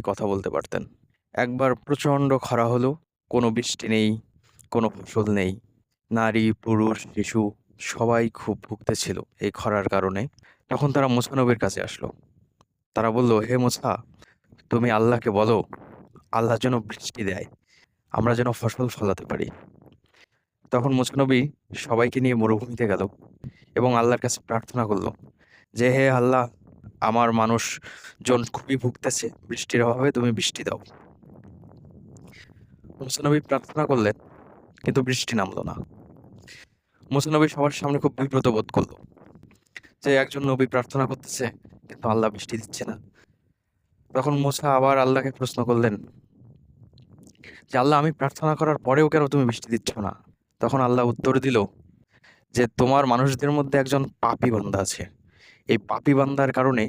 কথা বলতে পারতেন। একবার প্রচণ্ড খরা হলো, কোনো বৃষ্টি নেই, কোনো ফসল নেই। নারী, পুরুষ, শিশু সবাই খুব ভুগতেছিল এই খরার কারণে। তখন তারা মুসা নবীর কাছে আসলো। তারা বলল, "হে মুসা, তুমি আল্লাহকে বলো, আল্লাহ যেন বৃষ্টি দেয়, আমরা যেন ফসল ফলাতে পারি।" তখন মুসা নবী সবাইকে নিয়ে মরুভূমিতে গেল এবং আল্লাহর কাছে প্রার্থনা করল যে, "হে আল্লাহ, আমার মানুষজন খুবই ভুগতেছে, বৃষ্টির অভাবে তুমি বৃষ্টি দাও।" মুসা নবী প্রার্থনা করলেন, কিন্তু বৃষ্টি নামলো না। মুসা নবী সবার সামনে খুব বিব্রত বোধ করলো যে একজন নবী প্রার্থনা করতেছে, কিন্তু আল্লাহ বৃষ্টি দিচ্ছে না। তখন মুসা আবার আল্লাহকে প্রশ্ন করলেন যে, "আল্লাহ, আমি প্রার্থনা করার পরেও কেন তুমি বৃষ্টি দিচ্ছ না?" তখন আল্লাহ উত্তর দিল যে, "তোমার মানুষদের মধ্যে একজন পাপী বান্দা আছে। এই পাপী বান্দার কারণে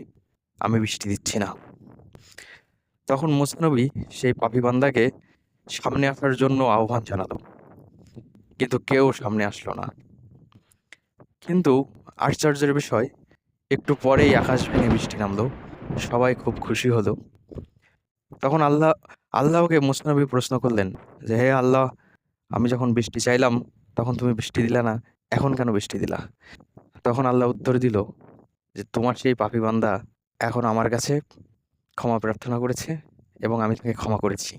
আমি বৃষ্টি দিচ্ছি না।" তখন মুসা নবী সেই পাপী বান্দাকে সামনে আসার জন্য আহ্বান জানালো, কিন্তু কেউ সামনে আসলো না। কিন্তু আশ্চর্যের বিষয়, একটু পরেই আকাশ ভেঙে বৃষ্টি নামলো। সবাই খুব খুশি হলো। তখন আল্লাহকে মুসা নবী প্রশ্ন করলেন যে, "হে আল্লাহ, আমি যখন বৃষ্টি চাইলাম তখন তুমি বৃষ্টি দিলা না, এখন কেন বৃষ্টি দিলা?" তখন আল্লাহ উত্তর দিল যে, "তোমার সেই পাপী বান্দা এখন আমার কাছে ক্ষমা প্রার্থনা করেছে এবং আমি তাকে ক্ষমা করেছি।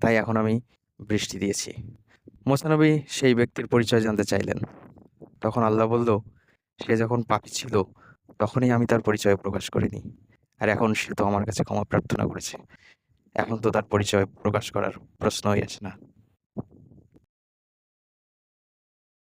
তাই এখন আমি বৃষ্টি দিয়েছি।" মুসা নবী সেই ব্যক্তির পরিচয় জানতে চাইলেন। তখন আল্লাহ বলল, "সে যখন পাপী ছিল তখনই আমি তার পরিচয় প্রকাশ করিনি। আর এখন সে তো আমার কাছে ক্ষমা প্রার্থনা করেছে। এখন তো তার পরিচয় প্রকাশ করার প্রশ্নই আসে না।"